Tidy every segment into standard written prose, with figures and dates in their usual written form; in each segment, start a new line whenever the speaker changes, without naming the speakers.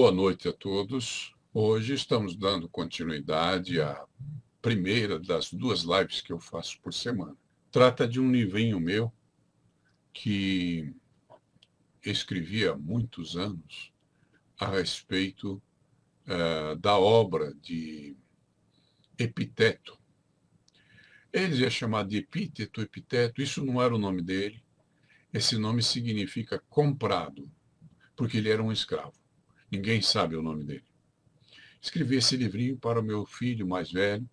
Boa noite a todos. Hoje estamos dando continuidade à primeira das duas lives que eu faço por semana. Trata de um livrinho meu que escrevi há muitos anos a respeito da obra de Epiteto. Ele é chamado de Epíteto, Epiteto, isso não era o nome dele. Esse nome significa comprado, porque ele era um escravo. Ninguém sabe o nome dele. Escrevi esse livrinho para o meu filho mais velho,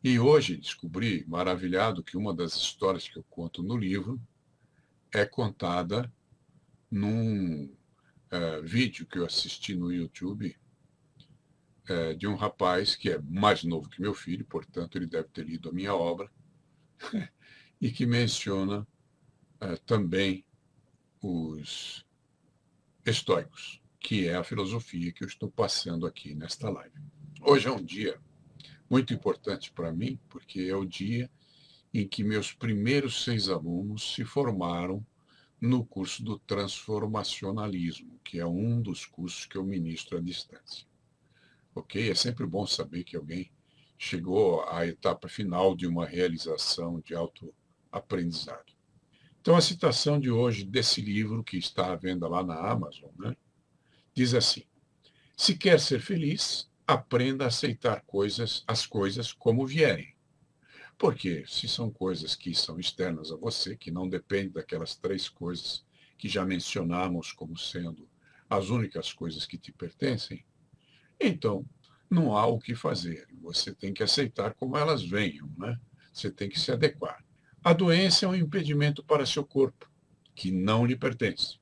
e hoje descobri, maravilhado, que uma das histórias que eu conto no livro é contada num vídeo que eu assisti no YouTube de um rapaz que é mais novo que meu filho, portanto ele deve ter lido a minha obra, e que menciona também os estoicos, que é a filosofia que eu estou passando aqui nesta live. Hoje é um dia muito importante para mim, porque é o dia em que meus primeiros 6 alunos se formaram no curso do transformacionalismo, que é um dos cursos que eu ministro à distância. Ok? É sempre bom saber que alguém chegou à etapa final de uma realização de autoaprendizado. Então, a citação de hoje desse livro, que está à venda lá na Amazon, né, diz assim: se quer ser feliz, aprenda a aceitar as coisas como vierem. Porque se são coisas que são externas a você, que não dependem daquelas 3 coisas que já mencionamos como sendo as únicas coisas que te pertencem, então não há o que fazer. Você tem que aceitar como elas venham, né? Você tem que se adequar. A doença é um impedimento para seu corpo, que não lhe pertence,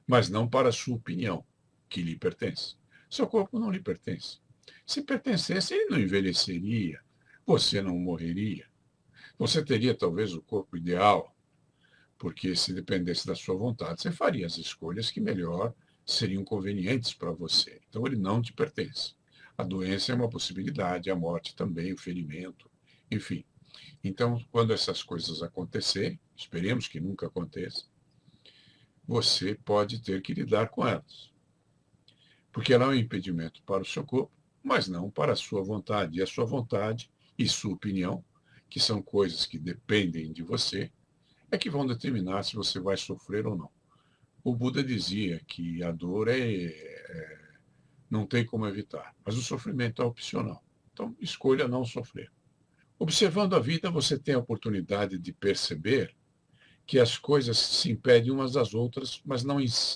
mas não para a sua opinião, que lhe pertence. Seu corpo não lhe pertence. Se pertencesse, ele não envelheceria, você não morreria. Você teria talvez o corpo ideal, porque se dependesse da sua vontade, você faria as escolhas que melhor seriam convenientes para você. Então ele não te pertence. A doença é uma possibilidade, a morte também, o ferimento, enfim. Então, quando essas coisas acontecerem, esperemos que nunca aconteça, você pode ter que lidar com elas. Porque ela é um impedimento para o seu corpo, mas não para a sua vontade. E a sua vontade e sua opinião, que são coisas que dependem de você, é que vão determinar se você vai sofrer ou não. O Buda dizia que a dor não tem como evitar, mas o sofrimento é opcional. Então, escolha não sofrer. Observando a vida, você tem a oportunidade de perceber que as coisas se impedem umas das outras, mas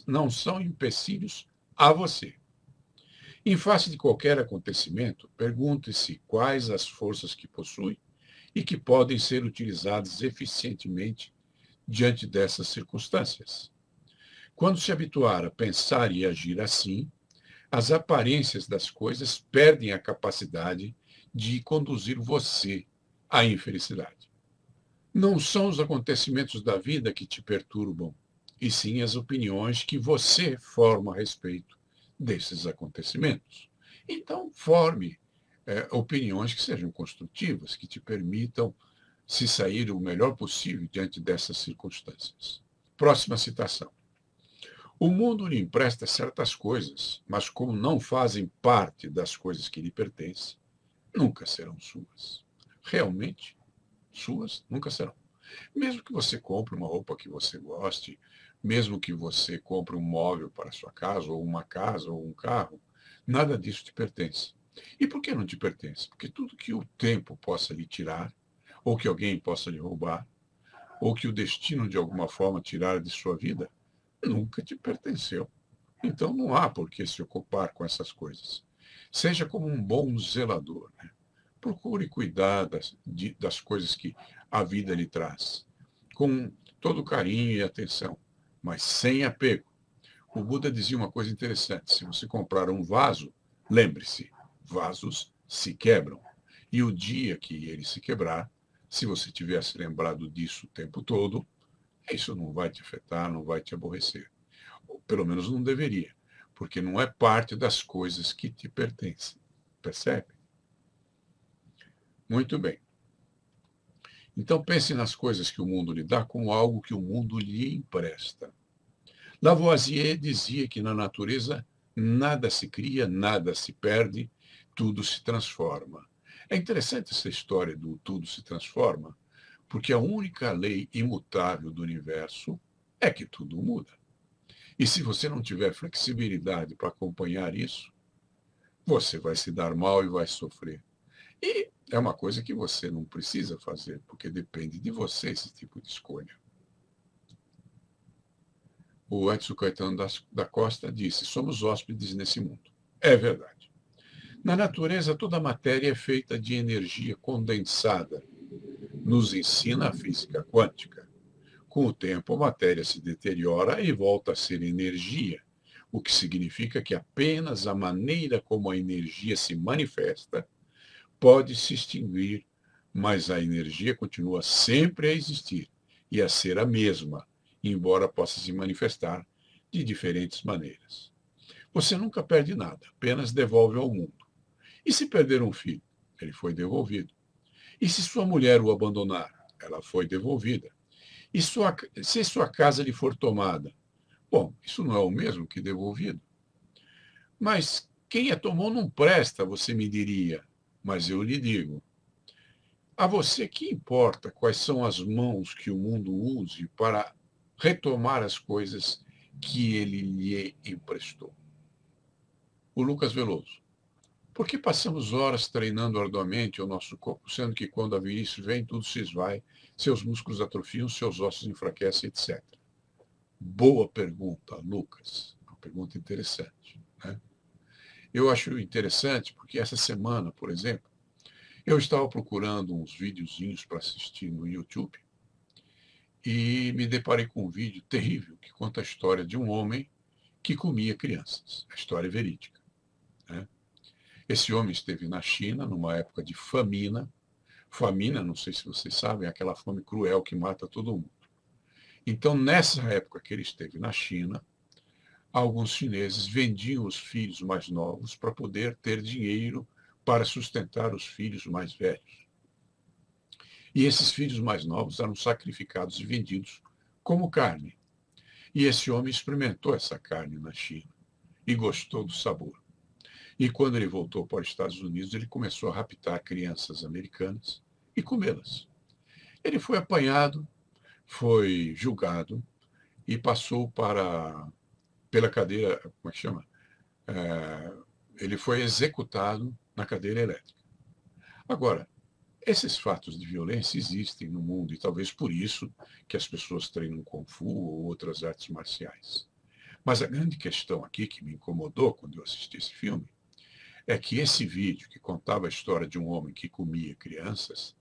não são empecilhos a você. Em face de qualquer acontecimento, pergunte-se quais as forças que possui e que podem ser utilizadas eficientemente diante dessas circunstâncias. Quando se habituar a pensar e agir assim, as aparências das coisas perdem a capacidade de conduzir você à infelicidade. Não são os acontecimentos da vida que te perturbam, e sim as opiniões que você forma a respeito desses acontecimentos. Então, forme opiniões que sejam construtivas, que te permitam se sair o melhor possível diante dessas circunstâncias. Próxima citação. O mundo lhe empresta certas coisas, mas como não fazem parte das coisas que lhe pertencem, nunca serão suas. Realmente, suas nunca serão. Mesmo que você compre uma roupa que você goste, mesmo que você compre um móvel para a sua casa, ou uma casa, ou um carro, nada disso te pertence. E por que não te pertence? Porque tudo que o tempo possa lhe tirar, ou que alguém possa lhe roubar, ou que o destino de alguma forma tirar de sua vida, nunca te pertenceu. Então não há por que se ocupar com essas coisas. Seja como um bom zelador, né? Procure cuidar das coisas que a vida lhe traz, com todo carinho e atenção, mas sem apego. O Buda dizia uma coisa interessante: se você comprar um vaso, lembre-se, vasos se quebram. E o dia que ele se quebrar, se você tivesse lembrado disso o tempo todo, isso não vai te afetar, não vai te aborrecer. Ou pelo menos não deveria, porque não é parte das coisas que te pertencem. Percebe? Muito bem. Então pense nas coisas que o mundo lhe dá como algo que o mundo lhe empresta. Lavoisier dizia que na natureza Nada se cria, nada se perde, tudo se transforma. É interessante essa história do tudo se transforma, porque a única lei imutável do universo é que tudo muda. E se você não tiver flexibilidade para acompanhar isso, você vai se dar mal e vai sofrer. E é uma coisa que você não precisa fazer, porque depende de você esse tipo de escolha. O Edson Caetano da Costa disse: somos hóspedes nesse mundo. É verdade. Na natureza, toda a matéria é feita de energia condensada. Nos ensina a física quântica. Com o tempo, a matéria se deteriora e volta a ser energia, o que significa que apenas a maneira como a energia se manifesta pode se extinguir, mas a energia continua sempre a existir e a ser a mesma, embora possa se manifestar de diferentes maneiras. Você nunca perde nada, apenas devolve ao mundo. E se perder um filho? Ele foi devolvido. E se sua mulher o abandonar? Ela foi devolvida. E se sua casa lhe for tomada? Bom, isso não é o mesmo que devolvido. Mas quem a tomou não presta, você me diria. Mas eu lhe digo, a você que importa quais são as mãos que o mundo use para retomar as coisas que ele lhe emprestou. O Lucas Veloso. Por que passamos horas treinando arduamente o nosso corpo, sendo que quando a velhice vem, tudo se esvai, seus músculos atrofiam, seus ossos enfraquecem, etc. Boa pergunta, Lucas. Uma pergunta interessante. Né? Eu acho interessante porque essa semana, por exemplo, eu estava procurando uns videozinhos para assistir no YouTube e me deparei com um vídeo terrível que conta a história de um homem que comia crianças. A história é verídica. Né? Esse homem esteve na China numa época de famina. Famina, não sei se vocês sabem, é aquela fome cruel que mata todo mundo. Então, nessa época que ele esteve na China, alguns chineses vendiam os filhos mais novos para poder ter dinheiro para sustentar os filhos mais velhos. E esses filhos mais novos eram sacrificados e vendidos como carne. E esse homem experimentou essa carne na China e gostou do sabor. E quando ele voltou para os Estados Unidos, ele começou a raptar crianças americanas e comê-las. Ele foi apanhado, foi julgado e passou pela cadeira, como é que chama? Ele foi executado na cadeira elétrica. Agora, esses fatos de violência existem no mundo e talvez por isso que as pessoas treinam Kung Fu ou outras artes marciais. Mas a grande questão aqui que me incomodou quando eu assisti esse filme é que esse vídeo que contava a história de um homem que comia crianças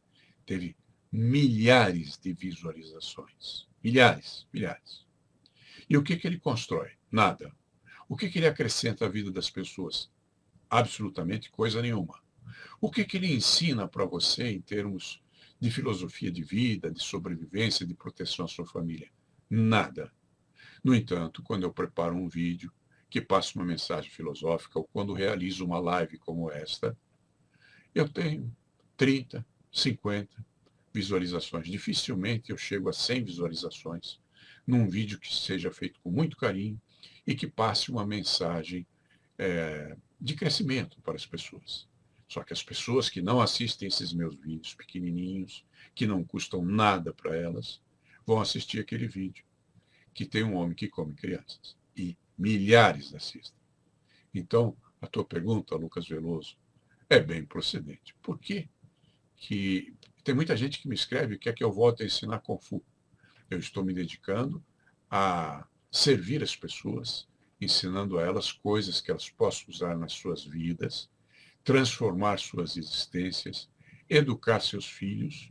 teve milhares de visualizações. Milhares, milhares. E o que ele constrói? Nada. O que ele acrescenta à vida das pessoas? Absolutamente coisa nenhuma. O que ele ensina para você em termos de filosofia de vida, de sobrevivência, de proteção à sua família? Nada. No entanto, quando eu preparo um vídeo que passa uma mensagem filosófica, ou quando realizo uma live como esta, eu tenho 30, 50 visualizações. Dificilmente eu chego a 100 visualizações num vídeo que seja feito com muito carinho e que passe uma mensagem de crescimento para as pessoas. Só que as pessoas que não assistem esses meus vídeos pequenininhos, que não custam nada para elas, vão assistir aquele vídeo que tem um homem que come crianças. E milhares assistem. Então, a tua pergunta, Lucas Veloso, é bem procedente. Por quê? Que tem muita gente que me escreve e quer que eu volte a ensinar Kung Fu. Eu estou me dedicando a servir as pessoas, ensinando a elas coisas que elas possam usar nas suas vidas, transformar suas existências, educar seus filhos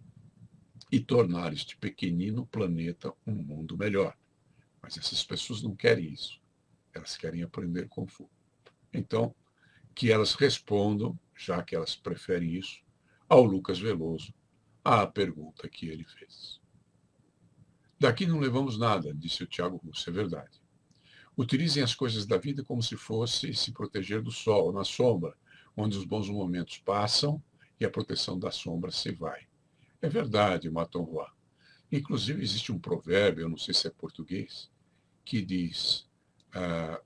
e tornar este pequenino planeta um mundo melhor. Mas essas pessoas não querem isso. Elas querem aprender Kung Fu. Então, que elas respondam, já que elas preferem isso, ao Lucas Veloso, à pergunta que ele fez. Daqui não levamos nada, disse o Tiago Russo, é verdade. Utilizem as coisas da vida como se fosse se proteger do sol, na sombra, onde os bons momentos passam e a proteção da sombra se vai. É verdade, Maton Roy. Inclusive, existe um provérbio, eu não sei se é português, que diz: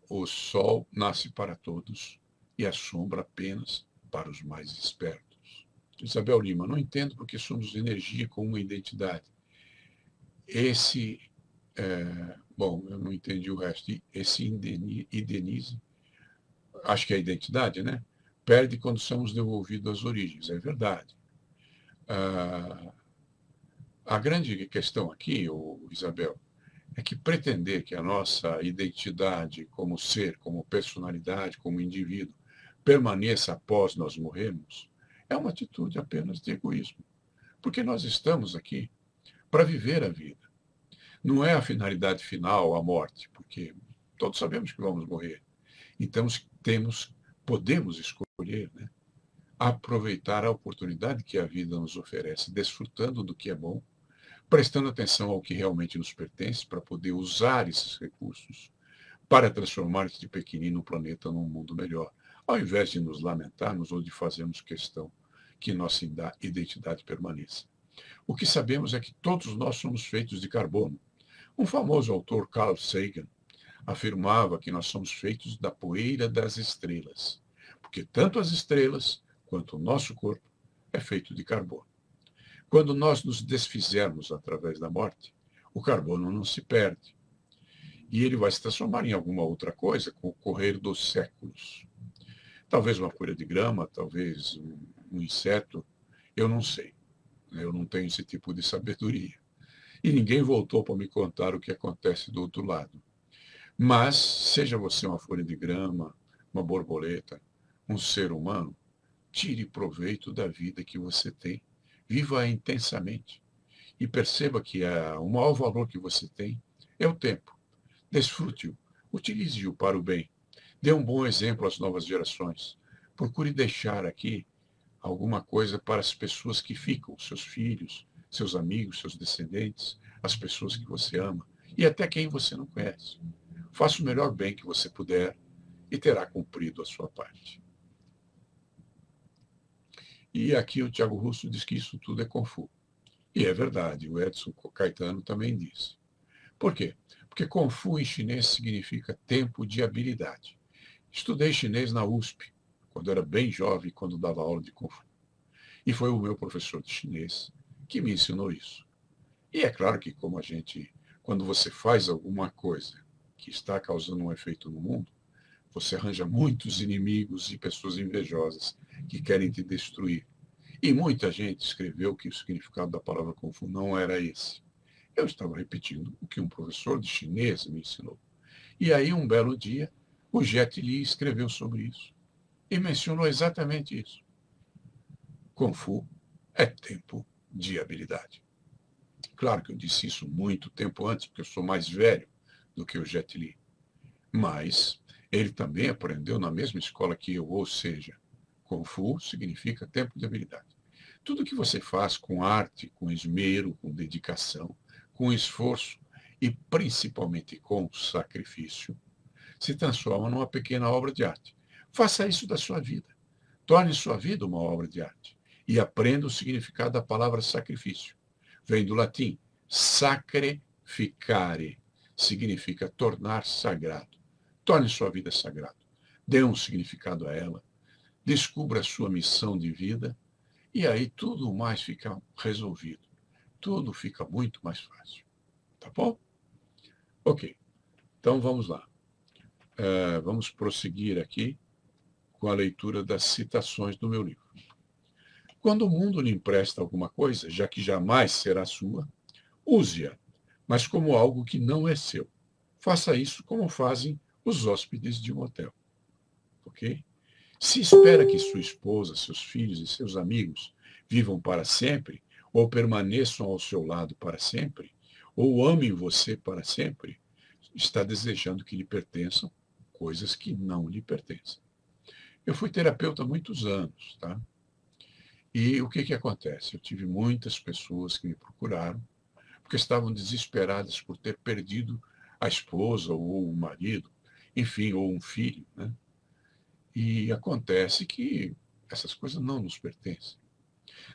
o sol nasce para todos e a sombra apenas para os mais espertos. Isabel Lima, não entendo porque somos energia com uma identidade. Bom, eu não entendi o resto. Esse idenize, acho que é a identidade, né? Perde quando somos devolvidos às origens, é verdade. A grande questão aqui, Isabel, é que pretender que a nossa identidade como ser, como personalidade, como indivíduo, permaneça após nós morrermos, é uma atitude apenas de egoísmo. Porque nós estamos aqui para viver a vida. Não é a finalidade final, a morte, porque todos sabemos que vamos morrer. Então, podemos escolher, né, aproveitar a oportunidade que a vida nos oferece, desfrutando do que é bom, prestando atenção ao que realmente nos pertence, para poder usar esses recursos para transformar este pequenino planeta num mundo melhor, ao invés de nos lamentarmos ou de fazermos questão que nossa identidade permaneça. O que sabemos é que todos nós somos feitos de carbono. Um famoso autor, Carl Sagan, afirmava que nós somos feitos da poeira das estrelas, porque tanto as estrelas quanto o nosso corpo é feito de carbono. Quando nós nos desfizermos através da morte, o carbono não se perde. E ele vai se transformar em alguma outra coisa com o correr dos séculos. Talvez uma folha de grama, talvez um inseto, eu não sei. Eu não tenho esse tipo de sabedoria. E ninguém voltou para me contar o que acontece do outro lado. Mas, seja você uma folha de grama, uma borboleta, um ser humano, tire proveito da vida que você tem. Viva-a intensamente. E perceba que o maior valor que você tem é o tempo. Desfrute-o. Utilize-o para o bem. Dê um bom exemplo às novas gerações. Procure deixar aqui alguma coisa para as pessoas que ficam, seus filhos, seus amigos, seus descendentes, as pessoas que você ama e até quem você não conhece. Faça o melhor bem que você puder e terá cumprido a sua parte. E aqui o Tiago Russo diz que isso tudo é Kung Fu. E é verdade, o Edson Caetano também disse. Por quê? Porque Kung Fu em chinês significa tempo de habilidade. Estudei chinês na USP, quando era bem jovem, quando dava aula de Kung Fu. E foi o meu professor de chinês que me ensinou isso. E é claro que quando você faz alguma coisa que está causando um efeito no mundo, você arranja muitos inimigos e pessoas invejosas que querem te destruir. E muita gente escreveu que o significado da palavra Kung Fu não era esse. Eu estava repetindo o que um professor de chinês me ensinou. E aí, um belo dia, o Jet Li escreveu sobre isso. E mencionou exatamente isso. Kung Fu é tempo de habilidade. Claro que eu disse isso muito tempo antes, porque eu sou mais velho do que o Jet Li. Mas ele também aprendeu na mesma escola que eu, ou seja, Kung Fu significa tempo de habilidade. Tudo que você faz com arte, com esmero, com dedicação, com esforço e principalmente com sacrifício, se transforma numa pequena obra de arte. Faça isso da sua vida. Torne sua vida uma obra de arte. E aprenda o significado da palavra sacrifício. Vem do latim sacrificare. Significa tornar sagrado. Torne sua vida sagrada. Dê um significado a ela. Descubra a sua missão de vida. E aí tudo mais fica resolvido. Tudo fica muito mais fácil. Tá bom? Ok. Então vamos lá. Vamos prosseguir aqui com a leitura das citações do meu livro. Quando o mundo lhe empresta alguma coisa, já que jamais será sua, use-a, mas como algo que não é seu. Faça isso como fazem os hóspedes de um hotel. Ok? Se espera que sua esposa, seus filhos e seus amigos vivam para sempre, ou permaneçam ao seu lado para sempre, ou amem você para sempre, está desejando que lhe pertençam coisas que não lhe pertencem. Eu fui terapeuta há muitos anos, tá? E o que acontece? Eu tive muitas pessoas que me procuraram porque estavam desesperadas por ter perdido a esposa ou o marido, enfim, ou um filho, né? E acontece que essas coisas não nos pertencem.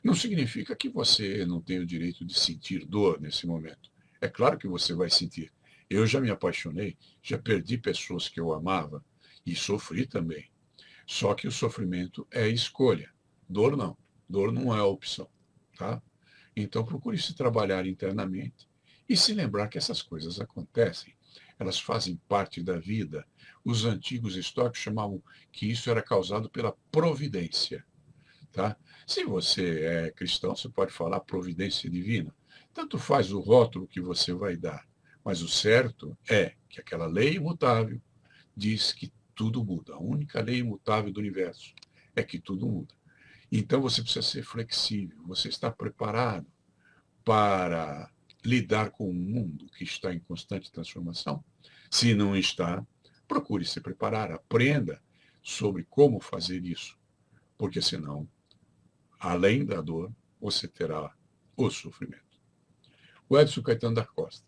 Não significa que você não tem o direito de sentir dor nesse momento. É claro que você vai sentir. Eu já me apaixonei, já perdi pessoas que eu amava e sofri também. Só que o sofrimento é escolha. Dor não. Dor não é opção, tá? Então procure se trabalhar internamente e se lembrar que essas coisas acontecem. Elas fazem parte da vida. Os antigos históricos chamavam que isso era causado pela providência, tá? Se você é cristão, você pode falar providência divina. Tanto faz o rótulo que você vai dar. Mas o certo é que aquela lei imutável diz que tudo muda. A única lei imutável do universo é que tudo muda. Então você precisa ser flexível. Você está preparado para lidar com um mundo que está em constante transformação? Se não está, procure se preparar, aprenda sobre como fazer isso, porque senão, além da dor, você terá o sofrimento. O Edson Caetano da Costa.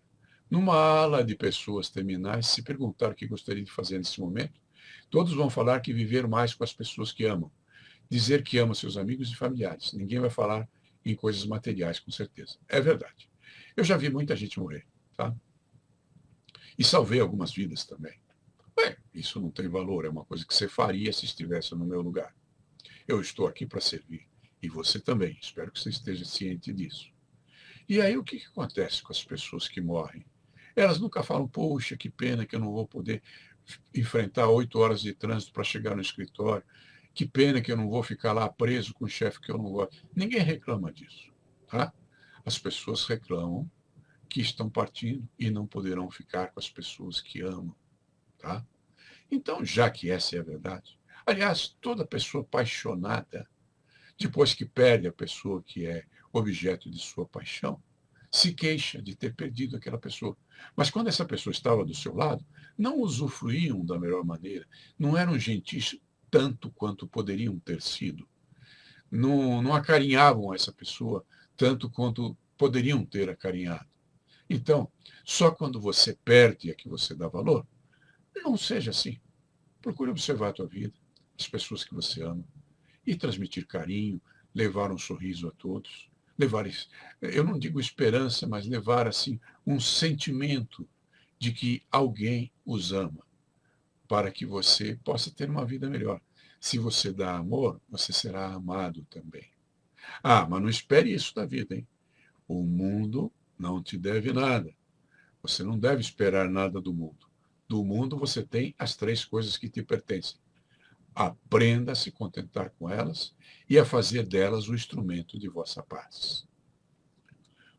Numa ala de pessoas terminais, se perguntar o que gostaria de fazer nesse momento, todos vão falar que viver mais com as pessoas que amam, dizer que ama seus amigos e familiares. Ninguém vai falar em coisas materiais, com certeza. É verdade. Eu já vi muita gente morrer, tá? E salvei algumas vidas também. Bem, isso não tem valor, é uma coisa que você faria se estivesse no meu lugar. Eu estou aqui para servir. E você também. Espero que você esteja ciente disso. E aí o que acontece com as pessoas que morrem? Elas nunca falam, poxa, que pena que eu não vou poder enfrentar 8 horas de trânsito para chegar no escritório. Que pena que eu não vou ficar lá preso com o chefe que eu não gosto. Ninguém reclama disso, tá? As pessoas reclamam que estão partindo e não poderão ficar com as pessoas que amam, tá? Então, já que essa é a verdade, aliás, toda pessoa apaixonada, depois que perde a pessoa que é objeto de sua paixão, se queixa de ter perdido aquela pessoa. Mas quando essa pessoa estava do seu lado, não usufruíam da melhor maneira, não eram gentis tanto quanto poderiam ter sido, não acarinhavam essa pessoa tanto quanto poderiam ter acarinhado. Então, só quando você perde é que você dá valor. Não seja assim. Procure observar a tua vida, as pessoas que você ama, e transmitir carinho, levar um sorriso a todos, levar, eu não digo esperança, mas levar assim um sentimento de que alguém os ama, para que você possa ter uma vida melhor. Se você dá amor, você será amado também. Ah, mas não espere isso da vida, hein? O mundo não te deve nada. Você não deve esperar nada do mundo. Do mundo você tem as 3 coisas que te pertencem. Aprenda a se contentar com elas e a fazer delas o instrumento de vossa paz.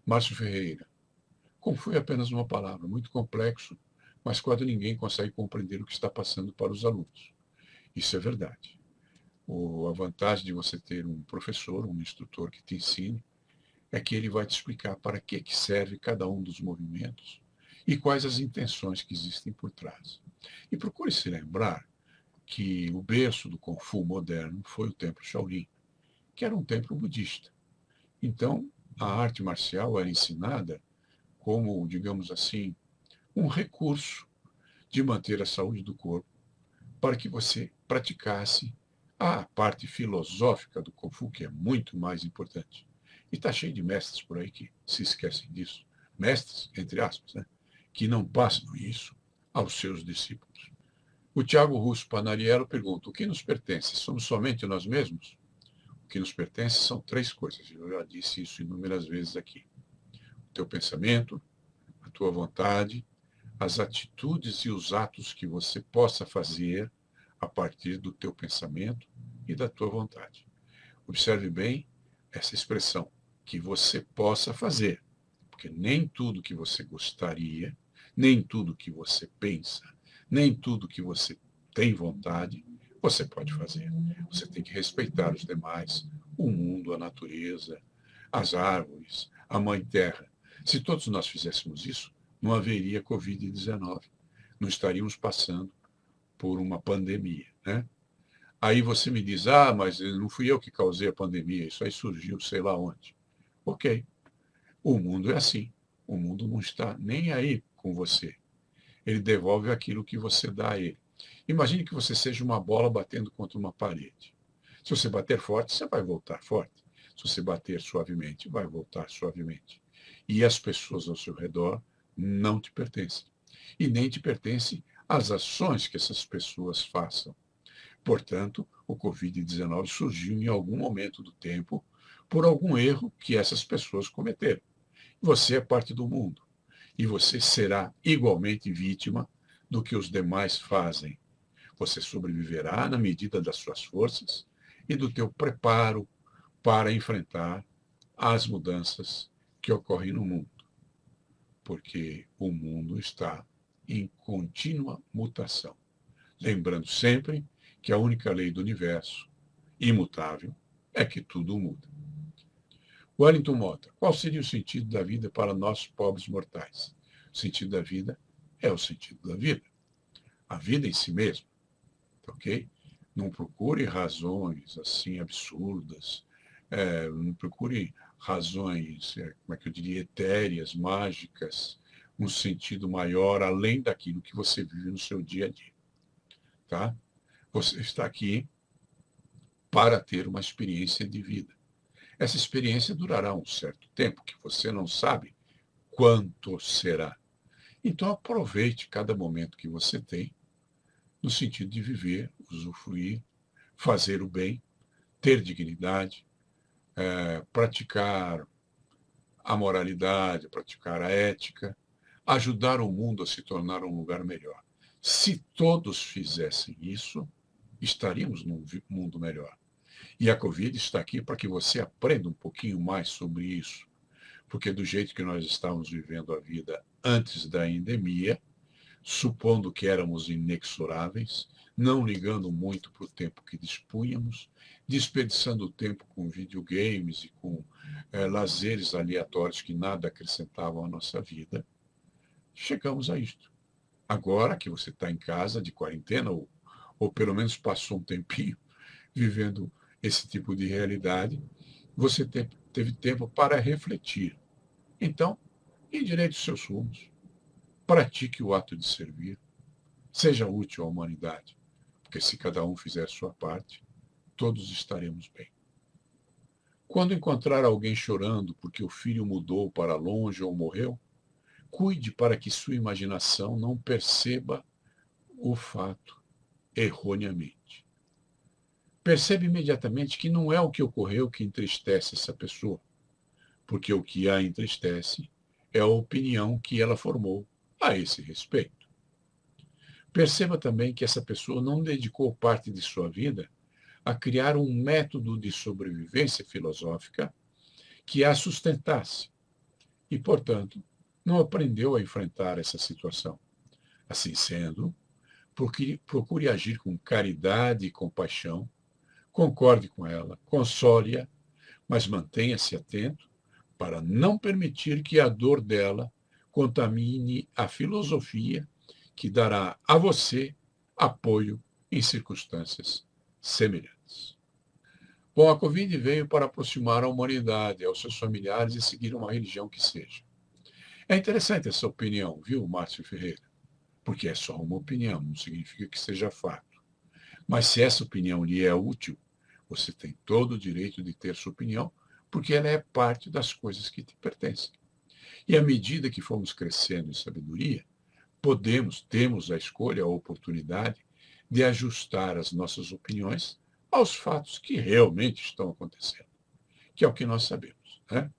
Márcio Ferreira. Como foi apenas uma palavra, muito complexo, mas quase ninguém consegue compreender o que está passando para os alunos. Isso é verdade. A vantagem de você ter um professor, um instrutor que te ensine, é que ele vai te explicar para que serve cada um dos movimentos e quais as intenções que existem por trás. E procure se lembrar que o berço do Kung Fu moderno foi o templo Shaolin, que era um templo budista. Então, a arte marcial era ensinada como, digamos assim, um recurso de manter a saúde do corpo para que você praticasse a parte filosófica do Kung Fu, que é muito mais importante. E está cheio de mestres por aí que se esquecem disso. Mestres, entre aspas, né? Que não passam isso aos seus discípulos. O Tiago Russo Panariello pergunta, o que nos pertence? Somos somente nós mesmos? O que nos pertence são 3 coisas. Eu já disse isso inúmeras vezes aqui. O teu pensamento, a tua vontade, as atitudes e os atos que você possa fazer a partir do teu pensamento e da tua vontade. Observe bem essa expressão, que você possa fazer, porque nem tudo que você gostaria, nem tudo que você pensa, nem tudo que você tem vontade, você pode fazer. Você tem que respeitar os demais, o mundo, a natureza, as árvores, a mãe terra. Se todos nós fizéssemos isso, não haveria Covid-19. Não estaríamos passando por uma pandemia, né? Aí você me diz, mas não fui eu que causei a pandemia, isso aí surgiu sei lá onde. Ok, o mundo é assim. O mundo não está nem aí com você. Ele devolve aquilo que você dá a ele. Imagine que você seja uma bola batendo contra uma parede. Se você bater forte, você vai voltar forte. Se você bater suavemente, vai voltar suavemente. E as pessoas ao seu redor não te pertencem. e nem te pertence às ações que essas pessoas façam. Portanto, o Covid-19 surgiu em algum momento do tempo por algum erro que essas pessoas cometeram. Você é parte do mundo e você será igualmente vítima do que os demais fazem. Você sobreviverá na medida das suas forças e do teu preparo para enfrentar as mudanças que ocorrem no mundo, porque o mundo está em contínua mutação. Lembrando sempre que a única lei do universo, imutável, é que tudo muda. Wellington Mota, qual seria o sentido da vida para nós pobres mortais? O sentido da vida é o sentido da vida. A vida em si mesma, ok? Não procure razões assim absurdas, não procure razões, como é que eu diria, etéreas, mágicas, um sentido maior além daquilo que você vive no seu dia a dia, tá? Você está aqui para ter uma experiência de vida. Essa experiência durará um certo tempo, que você não sabe quanto será. Então aproveite cada momento que você tem, no sentido de viver, usufruir, fazer o bem, ter dignidade, praticar a moralidade, praticar a ética, ajudar o mundo a se tornar um lugar melhor. Se todos fizessem isso, estaríamos num mundo melhor. E a Covid está aqui para que você aprenda um pouquinho mais sobre isso, porque do jeito que nós estávamos vivendo a vida antes da endemia, supondo que éramos inexoráveis, não ligando muito para o tempo que dispunhamos, desperdiçando o tempo com videogames e com lazeres aleatórios que nada acrescentavam à nossa vida, chegamos a isto. Agora que você está em casa de quarentena, ou pelo menos passou um tempinho vivendo esse tipo de realidade, você teve tempo para refletir. Então, endireite os seus rumos, pratique o ato de servir, seja útil à humanidade, porque se cada um fizer a sua parte, todos estaremos bem. Quando encontrar alguém chorando porque o filho mudou para longe ou morreu, cuide para que sua imaginação não perceba o fato erroneamente. Percebe imediatamente que não é o que ocorreu que entristece essa pessoa, porque o que a entristece é a opinião que ela formou a esse respeito. Perceba também que essa pessoa não dedicou parte de sua vida a criar um método de sobrevivência filosófica que a sustentasse e, portanto, não aprendeu a enfrentar essa situação. Assim sendo, procure agir com caridade e compaixão, concorde com ela, console-a, mas mantenha-se atento para não permitir que a dor dela contamine a filosofia que dará a você apoio em circunstâncias semelhantes. Bom, a Covid veio para aproximar a humanidade aos seus familiares e seguir uma religião que seja. É interessante essa opinião, viu, Márcio Ferreira? Porque é só uma opinião, não significa que seja fato. Mas se essa opinião lhe é útil, você tem todo o direito de ter sua opinião, porque ela é parte das coisas que te pertencem. E à medida que formos crescendo em sabedoria, temos a escolha, a oportunidade de ajustar as nossas opiniões aos fatos que realmente estão acontecendo, que é o que nós sabemos, né?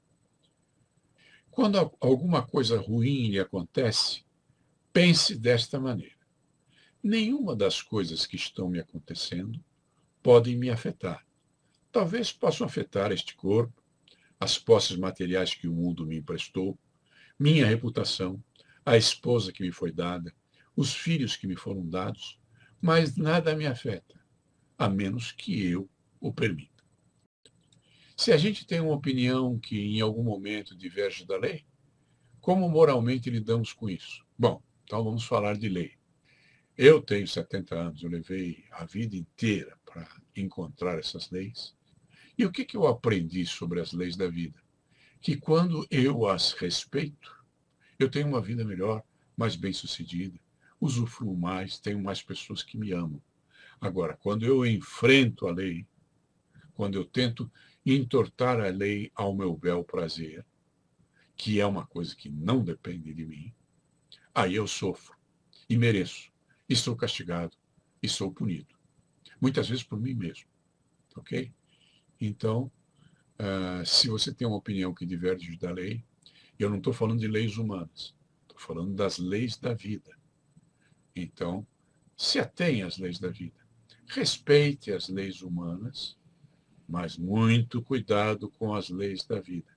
Quando alguma coisa ruim lhe acontece, pense desta maneira: nenhuma das coisas que estão me acontecendo podem me afetar. Talvez possam afetar este corpo, as posses materiais que o mundo me emprestou, minha reputação, a esposa que me foi dada, os filhos que me foram dados, mas nada me afeta, a menos que eu o permita. Se a gente tem uma opinião que em algum momento diverge da lei, como moralmente lidamos com isso? Bom, então vamos falar de lei. Eu tenho 70 anos, eu levei a vida inteira para encontrar essas leis. E o que eu aprendi sobre as leis da vida? Que quando eu as respeito, eu tenho uma vida melhor, mais bem-sucedida, usufruo mais, tenho mais pessoas que me amam. Agora, quando eu enfrento a lei, quando eu tento entortar a lei ao meu bel prazer, que é uma coisa que não depende de mim, aí eu sofro. e mereço, e sou castigado, e sou punido. Muitas vezes por mim mesmo, ok? Então, se você tem uma opinião que diverge da lei, eu não estou falando de leis humanas, estou falando das leis da vida. Então, se atenha às leis da vida. Respeite as leis humanas, mas muito cuidado com as leis da vida.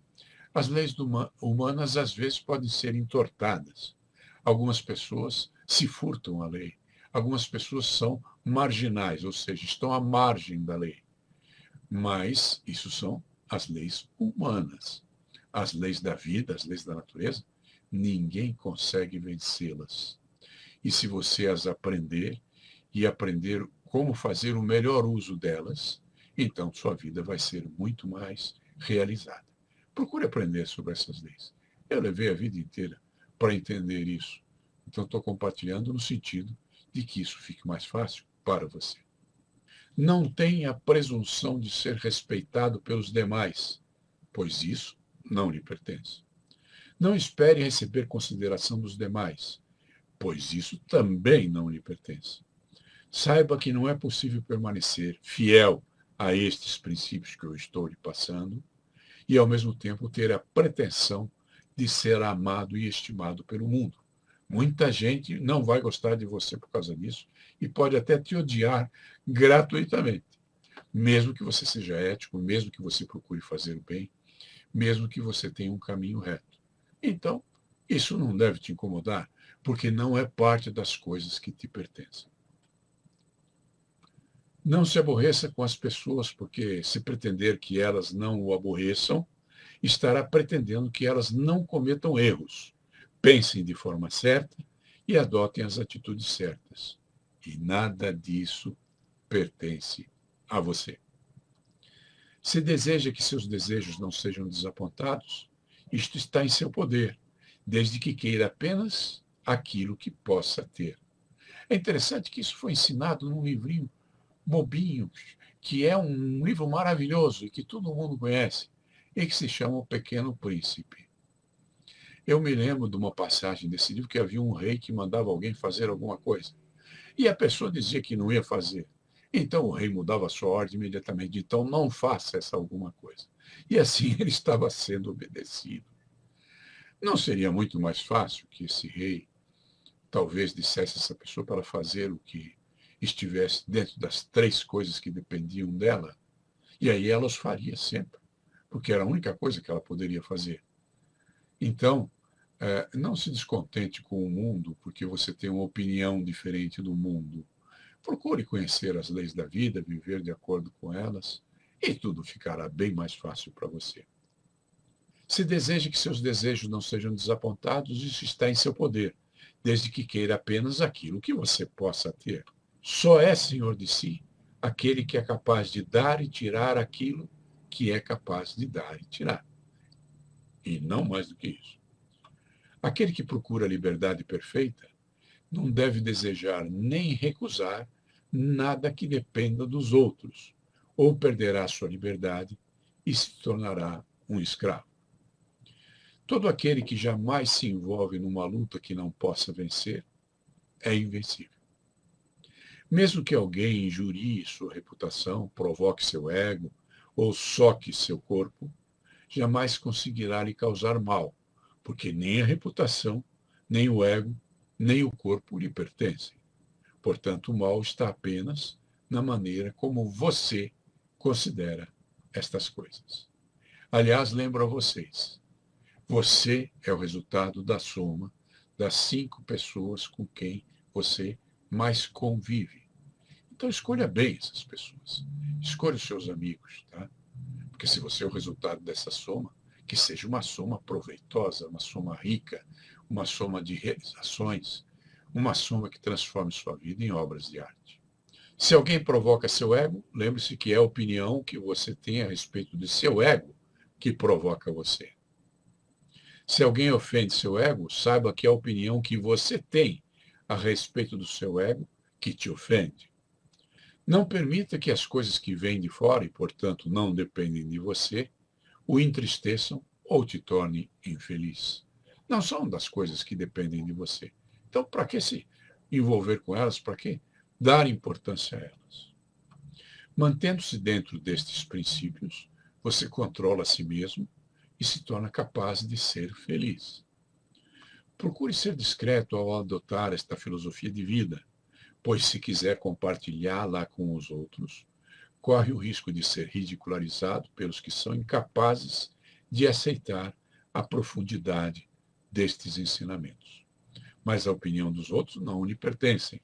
As leis humanas, às vezes, podem ser entortadas. Algumas pessoas se furtam à lei. Algumas pessoas são marginais, ou seja, estão à margem da lei. Mas isso são as leis humanas. As leis da vida, as leis da natureza, ninguém consegue vencê-las. E se você as aprender e aprender como fazer o melhor uso delas, então sua vida vai ser muito mais realizada. Procure aprender sobre essas leis. Eu levei a vida inteira para entender isso. Então estou compartilhando no sentido de que isso fique mais fácil para você. Não tenha a presunção de ser respeitado pelos demais, pois isso não lhe pertence. Não espere receber consideração dos demais, pois isso também não lhe pertence. Saiba que não é possível permanecer fiel a estes princípios que eu estou lhe passando e, ao mesmo tempo, ter a pretensão de ser amado e estimado pelo mundo. Muita gente não vai gostar de você por causa disso e pode até te odiar gratuitamente, mesmo que você seja ético, mesmo que você procure fazer o bem, mesmo que você tenha um caminho reto. Então, isso não deve te incomodar, porque não é parte das coisas que te pertencem. Não se aborreça com as pessoas, porque se pretender que elas não o aborreçam, estará pretendendo que elas não cometam erros. Pensem de forma certa e adotem as atitudes certas. E nada disso pertence a você. Se deseja que seus desejos não sejam desapontados, isto está em seu poder, desde que queira apenas aquilo que possa ter. É interessante que isso foi ensinado num livrinho bobinho, que é um livro maravilhoso e que todo mundo conhece, e que se chama O Pequeno Príncipe. Eu me lembro de uma passagem desse livro que havia um rei que mandava alguém fazer alguma coisa. E a pessoa dizia que não ia fazer. Então o rei mudava a sua ordem imediatamente. Então não faça essa alguma coisa. E assim ele estava sendo obedecido. Não seria muito mais fácil que esse rei talvez dissesse a essa pessoa para fazer o que estivesse dentro das 3 coisas que dependiam dela? E aí ela os faria sempre, porque era a única coisa que ela poderia fazer. Então, não se descontente com o mundo porque você tem uma opinião diferente do mundo. Procure conhecer as leis da vida, viver de acordo com elas, e tudo ficará bem mais fácil para você. Se deseja que seus desejos não sejam desapontados, isso está em seu poder, desde que queira apenas aquilo que você possa ter. Só é senhor de si aquele que é capaz de dar e tirar aquilo que é capaz de dar e tirar. E não mais do que isso. Aquele que procura a liberdade perfeita não deve desejar nem recusar nada que dependa dos outros, ou perderá sua liberdade e se tornará um escravo. Todo aquele que jamais se envolve numa luta que não possa vencer é invencível. Mesmo que alguém injurie sua reputação, provoque seu ego ou soque seu corpo, jamais conseguirá lhe causar mal, porque nem a reputação, nem o ego, nem o corpo lhe pertencem. Portanto, o mal está apenas na maneira como você considera estas coisas. Aliás, lembro a vocês, você é o resultado da soma das 5 pessoas com quem você mais convive. Então, escolha bem essas pessoas. Escolha os seus amigos, tá? Porque se você é o resultado dessa soma, que seja uma soma proveitosa, uma soma rica, uma soma de realizações, uma soma que transforme sua vida em obras de arte. Se alguém provoca seu ego, lembre-se que é a opinião que você tem a respeito de seu ego que provoca você. Se alguém ofende seu ego, saiba que é a opinião que você tem a respeito do seu ego que te ofende. Não permita que as coisas que vêm de fora e, portanto, não dependem de você, o entristeçam ou te tornem infeliz. Não são das coisas que dependem de você. Então, para que se envolver com elas para quê? Dar importância a elas. Mantendo-se dentro destes princípios, você controla a si mesmo e se torna capaz de ser feliz. Procure ser discreto ao adotar esta filosofia de vida, pois se quiser compartilhá-la com os outros, corre o risco de ser ridicularizado pelos que são incapazes de aceitar a profundidade destes ensinamentos. Mas a opinião dos outros não lhe pertencem.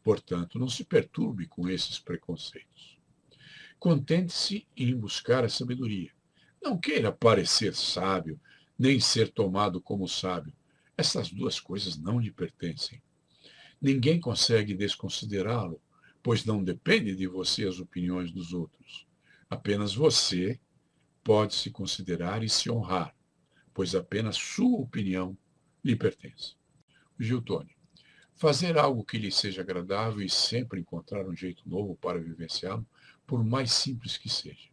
Portanto, não se perturbe com esses preconceitos. Contente-se em buscar a sabedoria. Não queira parecer sábio, nem ser tomado como sábio. Essas duas coisas não lhe pertencem. Ninguém consegue desconsiderá-lo, pois não depende de você as opiniões dos outros. Apenas você pode se considerar e se honrar, pois apenas sua opinião lhe pertence. Giltone. Fazer algo que lhe seja agradável e sempre encontrar um jeito novo para vivenciá-lo, por mais simples que seja.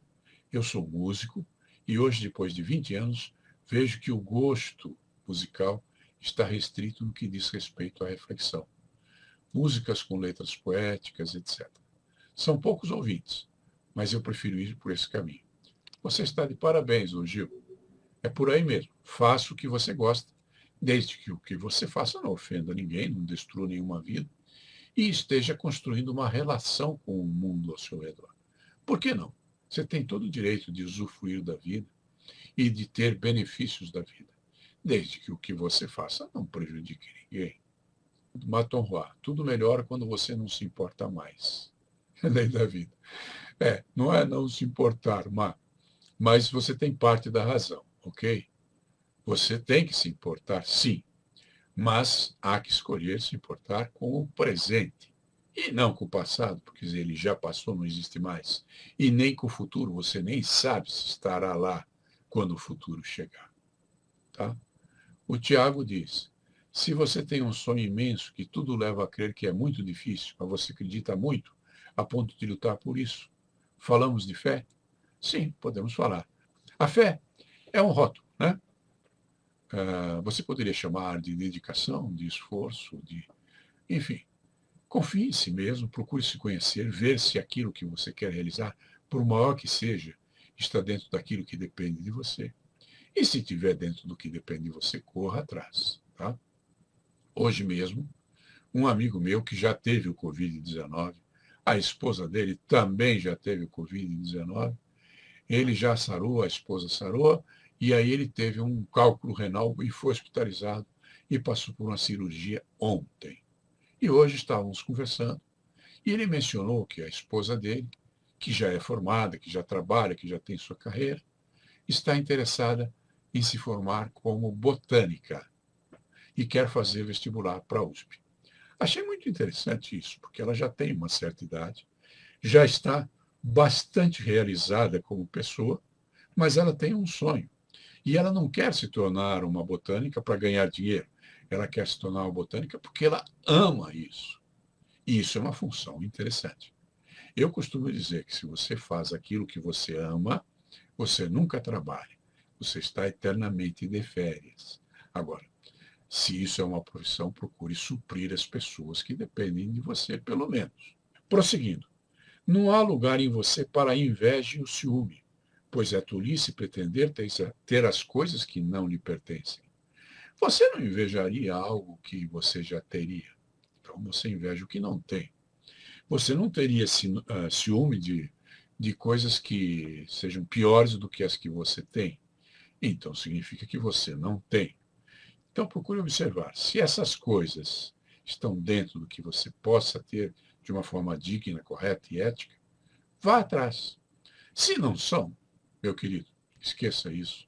Eu sou músico e hoje, depois de 20 anos, vejo que o gosto musical está restrito no que diz respeito à reflexão. Músicas com letras poéticas, etc. São poucos ouvintes, mas eu prefiro ir por esse caminho. Você está de parabéns, ô Gil. É por aí mesmo. Faça o que você gosta, desde que o que você faça não ofenda ninguém, não destrua nenhuma vida, e esteja construindo uma relação com o mundo ao seu redor. Por que não? Você tem todo o direito de usufruir da vida e de ter benefícios da vida, desde que o que você faça não prejudique ninguém. Maton Roy, tudo melhora quando você não se importa mais. É lei da vida. Não é não se importar, mas você tem parte da razão, ok? Você tem que se importar, sim, mas há que escolher se importar com o presente e não com o passado, porque ele já passou, não existe mais. E nem com o futuro, você nem sabe se estará lá quando o futuro chegar. Tá? O Tiago diz, se você tem um sonho imenso que tudo leva a crer que é muito difícil, mas você acredita muito, a ponto de lutar por isso, falamos de fé? Sim, podemos falar. A fé é um rótulo, né? Você poderia chamar de dedicação, de esforço, enfim, confie em si mesmo, procure se conhecer, ver se aquilo que você quer realizar, por maior que seja, está dentro daquilo que depende de você. E se estiver dentro do que depende de você, corra atrás. Tá? Hoje mesmo, um amigo meu que já teve o Covid-19, a esposa dele também já teve o Covid-19, ele já sarou, a esposa sarou, e aí ele teve um cálculo renal e foi hospitalizado e passou por uma cirurgia ontem. E hoje estávamos conversando e ele mencionou que a esposa dele, que já é formada, que já trabalha, que já tem sua carreira, está interessada em se formar como botânica e quer fazer vestibular para a USP. Achei muito interessante isso, porque ela já tem uma certa idade, já está bastante realizada como pessoa, mas ela tem um sonho. E ela não quer se tornar uma botânica para ganhar dinheiro. Ela quer se tornar uma botânica porque ela ama isso. E isso é uma função interessante. Eu costumo dizer que se você faz aquilo que você ama, você nunca trabalha. Você está eternamente de férias. Agora, se isso é uma profissão, procure suprir as pessoas que dependem de você, pelo menos. Prosseguindo. Não há lugar em você para a inveja e o ciúme, pois é tolice pretender ter as coisas que não lhe pertencem. Você não invejaria algo que você já teria. Então você inveja o que não tem. Você não teria ciúme de coisas que sejam piores do que as que você tem. Então significa que você não tem. Então procure observar se essas coisas estão dentro do que você possa ter de uma forma digna, correta e ética. Vá atrás. Se não são, meu querido, esqueça isso.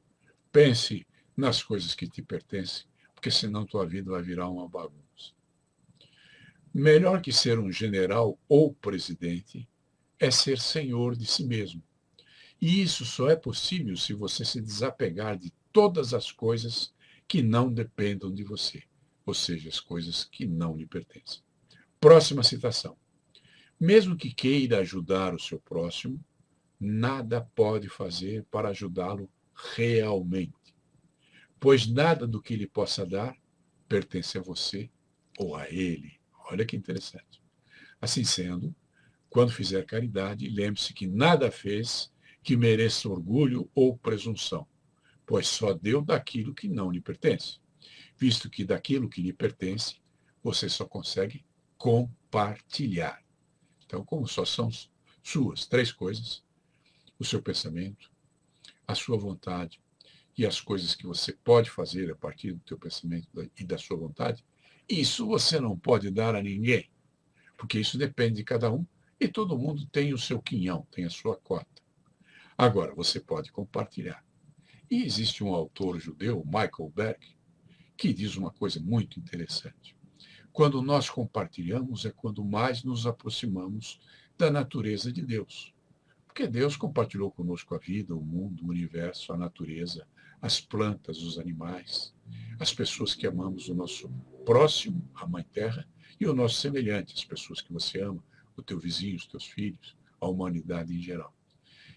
Pense nas coisas que te pertencem, porque senão tua vida vai virar uma bagunça. Melhor que ser um general ou presidente é ser senhor de si mesmo. E isso só é possível se você se desapegar de todas as coisas que não dependam de você, ou seja, as coisas que não lhe pertencem. Próxima citação. Mesmo que queira ajudar o seu próximo, nada pode fazer para ajudá-lo realmente, pois nada do que lhe possa dar pertence a você ou a ele. Olha que interessante. Assim sendo, quando fizer caridade, lembre-se que nada fez que mereça orgulho ou presunção, pois só deu daquilo que não lhe pertence, visto que daquilo que lhe pertence, você só consegue compartilhar. Então, como só são suas três coisas, o seu pensamento, a sua vontade e as coisas que você pode fazer a partir do teu pensamento e da sua vontade, isso você não pode dar a ninguém, porque isso depende de cada um e todo mundo tem o seu quinhão, tem a sua cota. Agora, você pode compartilhar. E existe um autor judeu, Michael Berg, que diz uma coisa muito interessante. Quando nós compartilhamos é quando mais nos aproximamos da natureza de Deus. Porque Deus compartilhou conosco a vida, o mundo, o universo, a natureza, as plantas, os animais, as pessoas que amamos, o nosso próximo, a Mãe Terra, e o nosso semelhante, as pessoas que você ama, o teu vizinho, os teus filhos, a humanidade em geral.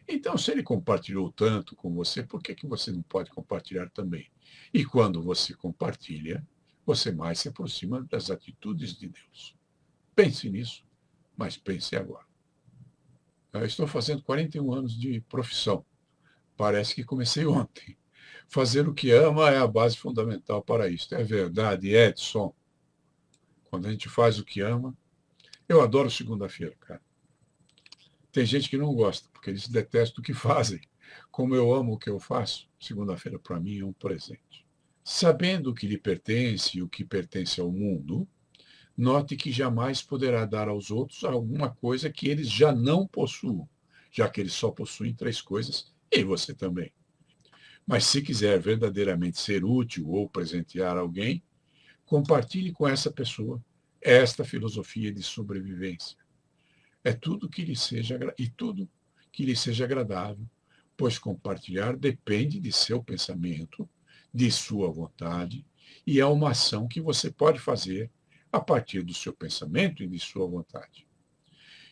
Então, se ele compartilhou tanto com você, por que você não pode compartilhar também? E quando você compartilha, você mais se aproxima das atitudes de Deus. Pense nisso, mas pense agora. Eu estou fazendo 41 anos de profissão. Parece que comecei ontem. Fazer o que ama é a base fundamental para isso. É verdade, Edson. Quando a gente faz o que ama. Eu adoro segunda-feira, cara. Tem gente que não gosta, porque eles detestam o que fazem. Como eu amo o que eu faço, segunda-feira para mim é um presente. Sabendo o que lhe pertence e o que pertence ao mundo, note que jamais poderá dar aos outros alguma coisa que eles já não possuam, já que eles só possuem três coisas, e você também. Mas se quiser verdadeiramente ser útil ou presentear alguém, compartilhe com essa pessoa esta filosofia de sobrevivência. É tudo que lhe seja e tudo que lhe seja agradável, pois compartilhar depende de seu pensamento, de sua vontade, e é uma ação que você pode fazer a partir do seu pensamento e de sua vontade.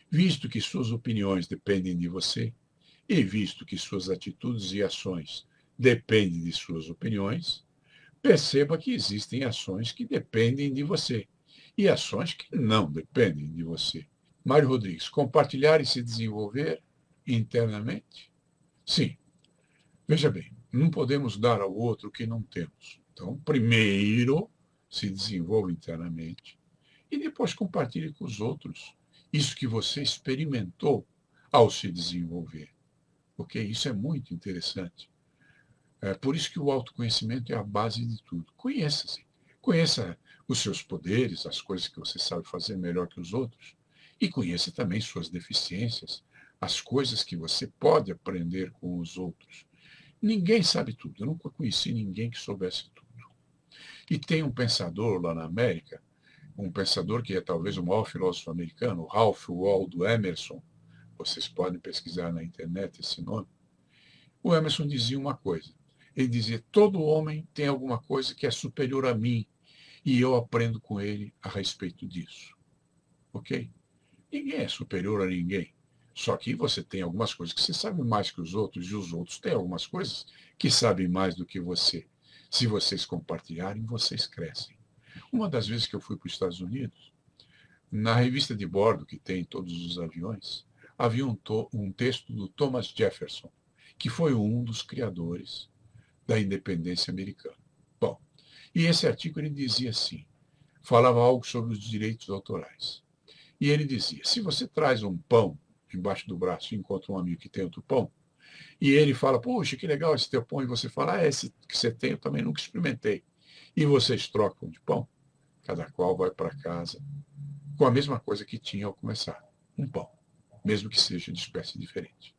Visto que suas opiniões dependem de você, e visto que suas atitudes e ações dependem de suas opiniões, perceba que existem ações que dependem de você e ações que não dependem de você. Mário Rodrigues, compartilhar e se desenvolver internamente? Sim. Veja bem, não podemos dar ao outro o que não temos. Então, primeiro se desenvolva internamente e depois compartilhe com os outros isso que você experimentou ao se desenvolver. Porque isso é muito interessante. É por isso que o autoconhecimento é a base de tudo. Conheça-se. Conheça os seus poderes, as coisas que você sabe fazer melhor que os outros. E conheça também suas deficiências, as coisas que você pode aprender com os outros. Ninguém sabe tudo. Eu nunca conheci ninguém que soubesse tudo. E tem um pensador lá na América, um pensador que é talvez o maior filósofo americano, Ralph Waldo Emerson. Vocês podem pesquisar na internet esse nome. O Emerson dizia uma coisa. Ele dizia, todo homem tem alguma coisa que é superior a mim e eu aprendo com ele a respeito disso. Ok? Ninguém é superior a ninguém. Só que você tem algumas coisas que você sabe mais que os outros e os outros têm algumas coisas que sabem mais do que você. Se vocês compartilharem, vocês crescem. Uma das vezes que eu fui para os Estados Unidos, na revista de bordo que tem em todos os aviões, havia um texto do Thomas Jefferson, que foi um dos criadores da independência americana. Bom, e esse artigo ele dizia assim, falava algo sobre os direitos autorais. E ele dizia, se você traz um pão embaixo do braço e encontra um amigo que tem outro pão, e ele fala, puxa, que legal esse teu pão, e você fala, esse que você tem eu também nunca experimentei. E vocês trocam de pão, cada qual vai para casa com a mesma coisa que tinha ao começar, um pão, mesmo que seja de espécie diferente.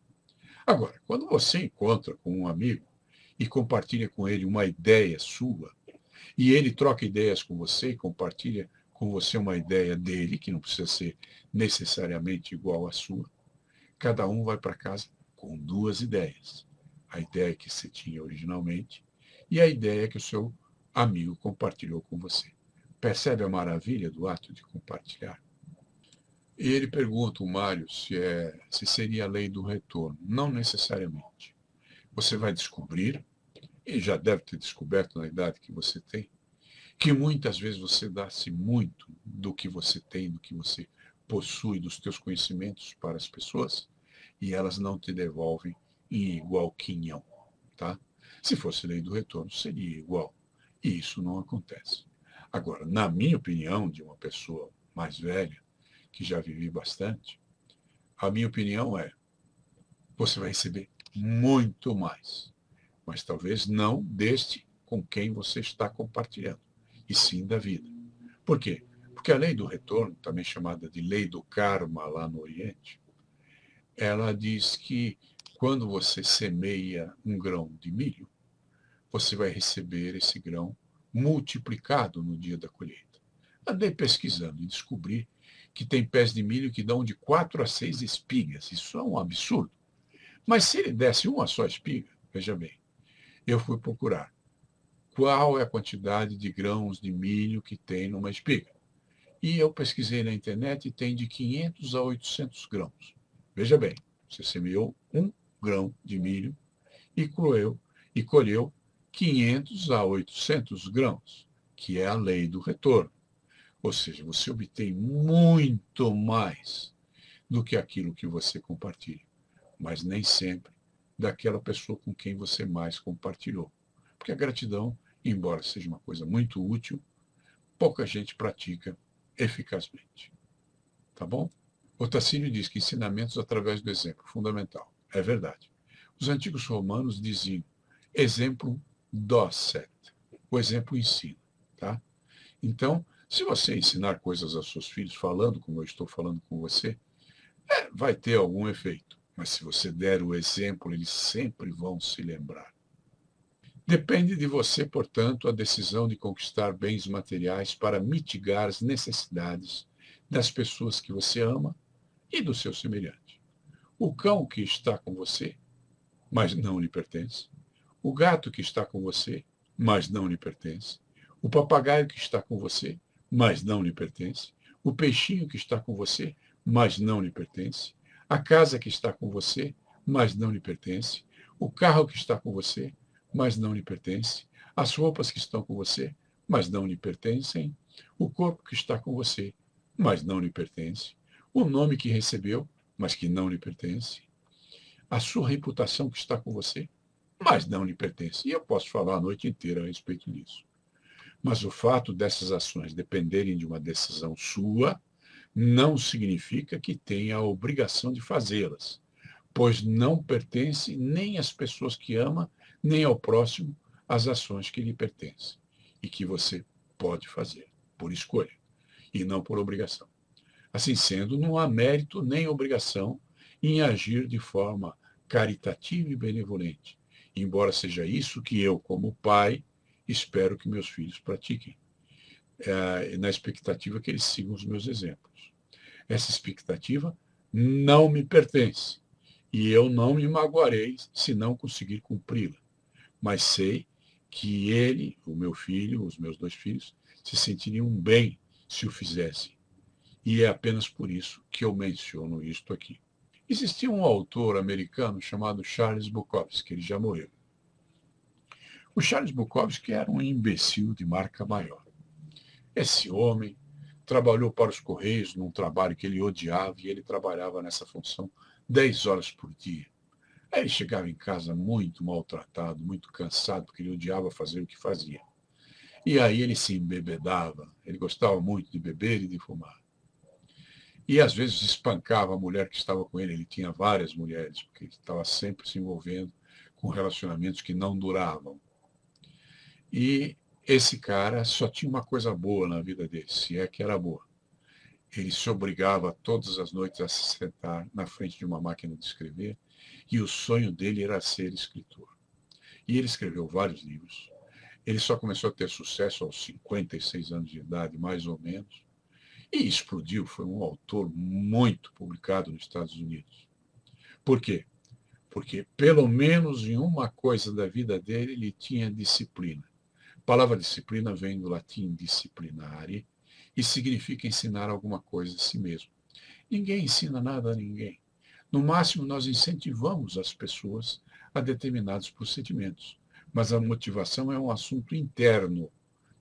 Agora, quando você encontra com um amigo e compartilha com ele uma ideia sua, e ele troca ideias com você e compartilha com você uma ideia dele, que não precisa ser necessariamente igual à sua, cada um vai para casa com duas ideias. A ideia que você tinha originalmente e a ideia que o seu amigo compartilhou com você. Percebe a maravilha do ato de compartilhar? E ele pergunta, o Mário, se seria a lei do retorno. Não necessariamente. Você vai descobrir, e já deve ter descoberto na idade que você tem, que muitas vezes você dá-se muito do que você tem, do que você possui, dos teus conhecimentos para as pessoas, e elas não te devolvem em igual quinhão, tá? Se fosse lei do retorno, seria igual. E isso não acontece. Agora, na minha opinião, de uma pessoa mais velha, que já vivi bastante, a minha opinião é, você vai receber muito mais, mas talvez não deste com quem você está compartilhando, e sim da vida. Por quê? Porque a lei do retorno, também chamada de lei do karma lá no Oriente, ela diz que quando você semeia um grão de milho, você vai receber esse grão multiplicado no dia da colheita. Andei pesquisando e descobri que tem pés de milho que dão de 4 a 6 espigas. Isso é um absurdo. Mas se ele desse uma só espiga, veja bem, eu fui procurar qual é a quantidade de grãos de milho que tem numa espiga. E eu pesquisei na internet e tem de 500 a 800 grãos. Veja bem, você semeou um grão de milho e colheu 500 a 800 grãos, que é a lei do retorno. Ou seja, você obtém muito mais do que aquilo que você compartilha, mas nem sempre daquela pessoa com quem você mais compartilhou. Porque a gratidão, embora seja uma coisa muito útil, pouca gente pratica eficazmente. Tá bom? O Tassínio diz que ensinamentos através do exemplo, fundamental. É verdade. Os antigos romanos diziam, exemplo docet. O exemplo ensina. Tá? Então, se você ensinar coisas aos seus filhos, falando como eu estou falando com você, vai ter algum efeito. Mas se você der o exemplo, eles sempre vão se lembrar. Depende de você, portanto, a decisão de conquistar bens materiais para mitigar as necessidades das pessoas que você ama e do seu semelhante. O cão que está com você, mas não lhe pertence. O gato que está com você, mas não lhe pertence. O papagaio que está com você, mas não lhe pertence. O peixinho que está com você, mas não lhe pertence. A casa que está com você, mas não lhe pertence. O carro que está com você, mas não lhe pertence. As roupas que estão com você, mas não lhe pertencem. O corpo que está com você, mas não lhe pertence. O nome que recebeu, mas que não lhe pertence. A sua reputação que está com você, mas não lhe pertence. E eu posso falar a noite inteira a respeito disso. Mas o fato dessas ações dependerem de uma decisão sua não significa que tenha a obrigação de fazê-las, pois não pertence nem às pessoas que ama, nem ao próximo as ações que lhe pertencem e que você pode fazer por escolha e não por obrigação. Assim sendo, não há mérito nem obrigação em agir de forma caritativa e benevolente, embora seja isso que eu, como pai, espero que meus filhos pratiquem, na expectativa que eles sigam os meus exemplos. Essa expectativa não me pertence e eu não me magoarei se não conseguir cumpri-la, mas sei que ele, o meu filho, os meus 2 filhos, se sentiriam bem se o fizessem. E é apenas por isso que eu menciono isto aqui. Existia um autor americano chamado Charles Bukowski, ele já morreu. O Charles Bukowski era um imbecil de marca maior. Esse homem trabalhou para os Correios num trabalho que ele odiava e ele trabalhava nessa função 10 horas por dia. Aí ele chegava em casa muito maltratado, muito cansado, porque ele odiava fazer o que fazia. E aí ele se embebedava, ele gostava muito de beber e de fumar. E às vezes espancava a mulher que estava com ele. Ele tinha várias mulheres, porque ele estava sempre se envolvendo com relacionamentos que não duravam. E esse cara só tinha uma coisa boa na vida dele, se é que era boa. Ele se obrigava todas as noites a se sentar na frente de uma máquina de escrever, e o sonho dele era ser escritor. E ele escreveu vários livros. Ele só começou a ter sucesso aos 56 anos de idade, mais ou menos, e explodiu. Foi um autor muito publicado nos Estados Unidos. Por quê? Porque, pelo menos em uma coisa da vida dele, ele tinha disciplina. A palavra disciplina vem do latim disciplinare e significa ensinar alguma coisa a si mesmo. Ninguém ensina nada a ninguém. No máximo, nós incentivamos as pessoas a determinados procedimentos, mas a motivação é um assunto interno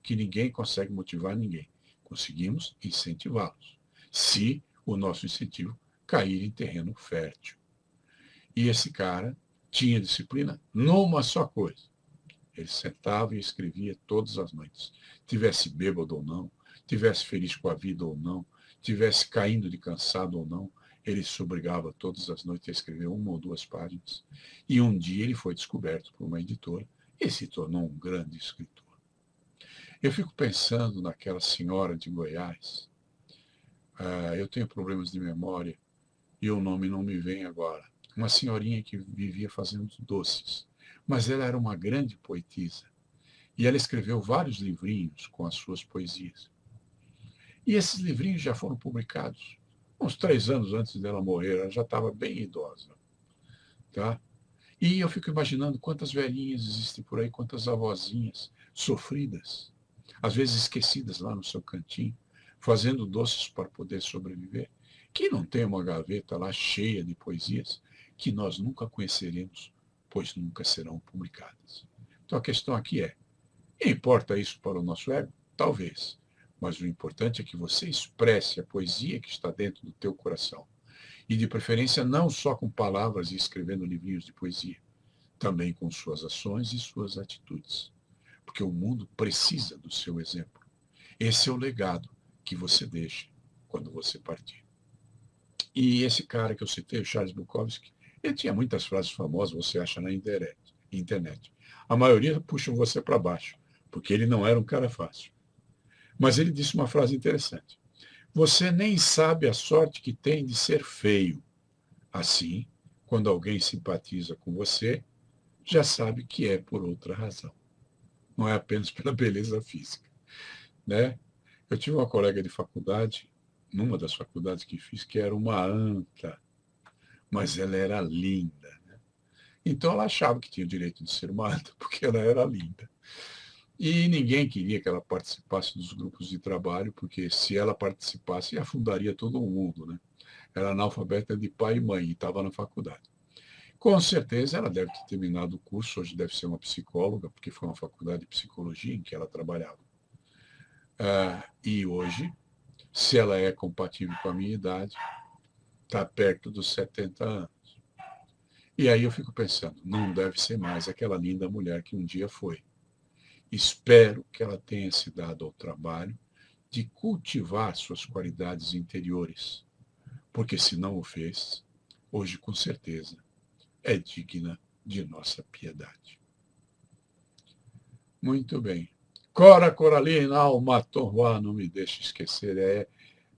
que ninguém consegue motivar ninguém. Conseguimos incentivá-los, se o nosso incentivo cair em terreno fértil. E esse cara tinha disciplina numa só coisa. Ele sentava e escrevia todas as noites. Tivesse bêbado ou não, tivesse feliz com a vida ou não, tivesse caindo de cansado ou não, ele se obrigava todas as noites a escrever 1 ou 2 páginas. E um dia ele foi descoberto por uma editora e se tornou um grande escritor. Eu fico pensando naquela senhora de Goiás. Eu tenho problemas de memória e o nome não me vem agora. Uma senhorinha que vivia fazendo doces. Mas ela era uma grande poetisa. E ela escreveu vários livrinhos com as suas poesias. E esses livrinhos já foram publicados uns 3 anos antes dela morrer. Ela já estava bem idosa. Tá? E eu fico imaginando quantas velhinhas existem por aí, quantas avózinhas sofridas, às vezes esquecidas lá no seu cantinho, fazendo doces para poder sobreviver, que não tem uma gaveta lá cheia de poesias que nós nunca conheceremos, pois nunca serão publicadas. Então a questão aqui é, importa isso para o nosso ego? Talvez. Mas o importante é que você expresse a poesia que está dentro do teu coração. E de preferência não só com palavras e escrevendo livrinhos de poesia, também com suas ações e suas atitudes. Porque o mundo precisa do seu exemplo. Esse é o legado que você deixa quando você partir. E esse cara que eu citei, o Charles Bukowski, ele tinha muitas frases famosas, você acha na internet. A maioria puxa você para baixo, porque ele não era um cara fácil. Mas ele disse uma frase interessante. Você nem sabe a sorte que tem de ser feio. Assim, quando alguém simpatiza com você, já sabe que é por outra razão. Não é apenas pela beleza física. Né? Eu tive uma colega de faculdade, numa das faculdades que fiz, que era uma anta, mas ela era linda. Né? Então ela achava que tinha o direito de ser uma anta, porque ela era linda. E ninguém queria que ela participasse dos grupos de trabalho, porque se ela participasse, afundaria todo mundo. Né? Era analfabeta de pai e mãe e estava na faculdade. Com certeza ela deve ter terminado o curso, hoje deve ser uma psicóloga, porque foi uma faculdade de psicologia em que ela trabalhava. E hoje, se ela é compatível com a minha idade, está perto dos 70 anos. E aí eu fico pensando, não deve ser mais aquela linda mulher que um dia foi. Espero que ela tenha se dado ao trabalho de cultivar suas qualidades interiores, porque se não o fez, hoje com certeza é digna de nossa piedade. Muito bem. Cora Coralina, Alma Torroa, não me deixe esquecer,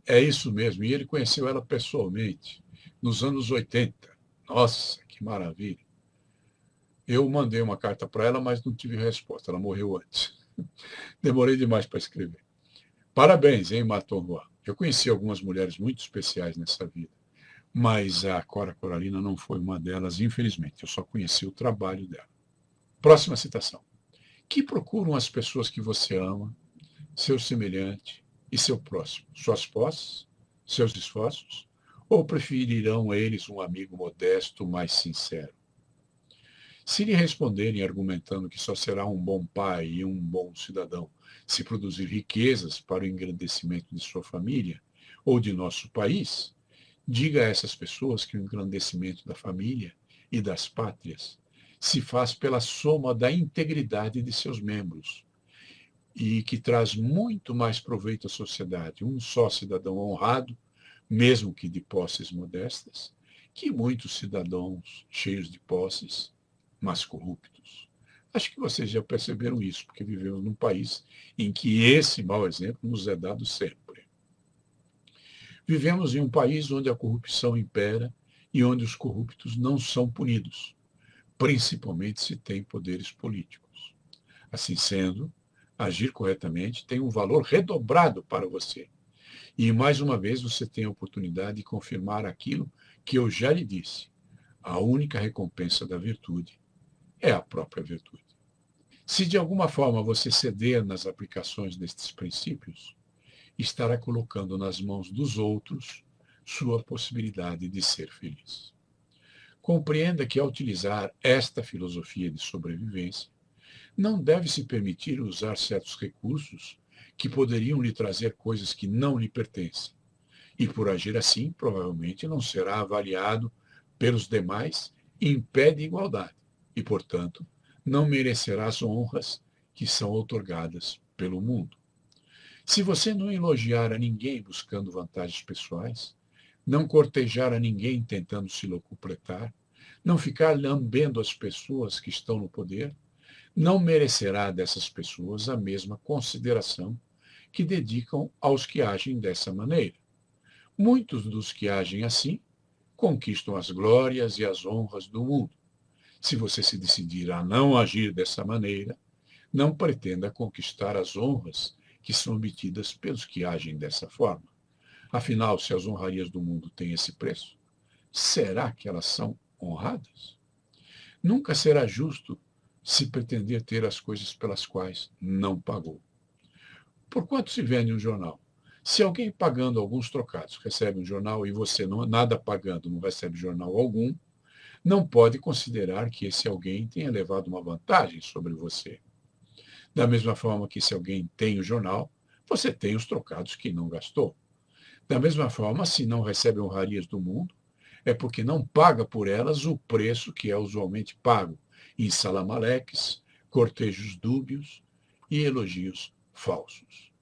é isso mesmo. E ele conheceu ela pessoalmente, nos anos 80. Nossa, que maravilha. Eu mandei uma carta para ela, mas não tive resposta. Ela morreu antes. Demorei demais para escrever. Parabéns, hein, Matorroa. Eu conheci algumas mulheres muito especiais nessa vida, mas a Cora Coralina não foi uma delas, infelizmente. Eu só conheci o trabalho dela. Próxima citação. Que procuram as pessoas que você ama, seu semelhante e seu próximo? Suas posses? Seus esforços? Ou preferirão eles um amigo modesto, mais sincero? Se lhe responderem argumentando que só será um bom pai e um bom cidadão se produzir riquezas para o engrandecimento de sua família ou de nosso país, diga a essas pessoas que o engrandecimento da família e das pátrias se faz pela soma da integridade de seus membros e que traz muito mais proveito à sociedade um só cidadão honrado, mesmo que de posses modestas, que muitos cidadãos cheios de posses, mas corruptos. Acho que vocês já perceberam isso, porque vivemos num país em que esse mau exemplo nos é dado sempre. Vivemos em um país onde a corrupção impera e onde os corruptos não são punidos, principalmente se têm poderes políticos. Assim sendo, agir corretamente tem um valor redobrado para você. E, mais uma vez, você tem a oportunidade de confirmar aquilo que eu já lhe disse. A única recompensa da virtude é a própria virtude. Se de alguma forma você ceder nas aplicações destes princípios, estará colocando nas mãos dos outros sua possibilidade de ser feliz. Compreenda que, ao utilizar esta filosofia de sobrevivência, Não deve se permitir usar certos recursos que poderiam lhe trazer coisas que não lhe pertencem. E por agir assim, provavelmente não será avaliado pelos demais em pé de igualdade. E, portanto, não merecerá as honras que são outorgadas pelo mundo. Se você não elogiar a ninguém buscando vantagens pessoais, não cortejar a ninguém tentando se locupletar, não ficar lambendo as pessoas que estão no poder, não merecerá dessas pessoas a mesma consideração que dedicam aos que agem dessa maneira. Muitos dos que agem assim conquistam as glórias e as honras do mundo. Se você se decidir a não agir dessa maneira, não pretenda conquistar as honras que são obtidas pelos que agem dessa forma. Afinal, se as honrarias do mundo têm esse preço, será que elas são honradas? Nunca será justo se pretender ter as coisas pelas quais não pagou. Por quanto se vende um jornal? Se alguém pagando alguns trocados recebe um jornal e você não, nada pagando não recebe jornal algum, não pode considerar que esse alguém tenha levado uma vantagem sobre você. Da mesma forma que se alguém tem o jornal, você tem os trocados que não gastou. Da mesma forma, se não recebe honrarias do mundo, é porque não paga por elas o preço que é usualmente pago em salamaleques, cortejos dúbios e elogios falsos.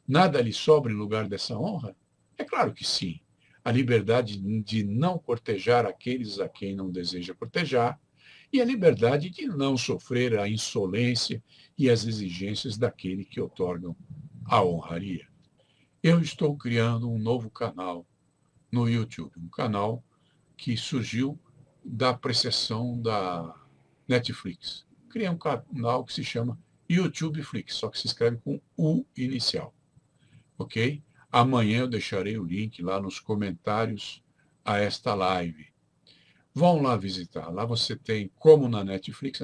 Nada lhe sobra em lugar dessa honra? É claro que sim. A liberdade de não cortejar aqueles a quem não deseja cortejar e a liberdade de não sofrer a insolência e as exigências daquele que outorgam a honraria. Eu estou criando um novo canal no YouTube, um canal que surgiu da apreciação da Netflix. Criei um canal que se chama YouTube Flix, só que se escreve com U inicial. Ok? Amanhã eu deixarei o link lá nos comentários a esta live. Vão lá visitar. Lá você tem, como na Netflix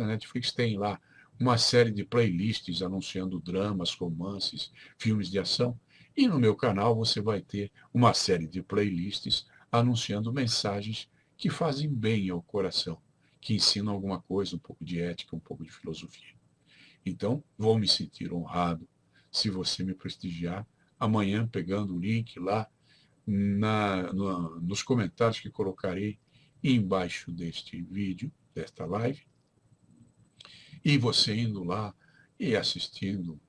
tem lá uma série de playlists anunciando dramas, romances, filmes de ação. E no meu canal você vai ter uma série de playlists anunciando mensagens que fazem bem ao coração, que ensinam alguma coisa, um pouco de ética, um pouco de filosofia. Então, vou me sentir honrado se você me prestigiar amanhã pegando o link lá nos comentários que colocarei embaixo deste vídeo, desta live, e você indo lá e assistindo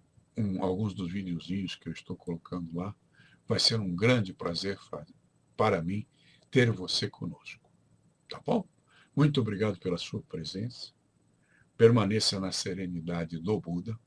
alguns dos videozinhos que eu estou colocando lá, vai ser um grande prazer para mim ter você conosco. Tá bom? Muito obrigado pela sua presença. Permaneça na serenidade do Buda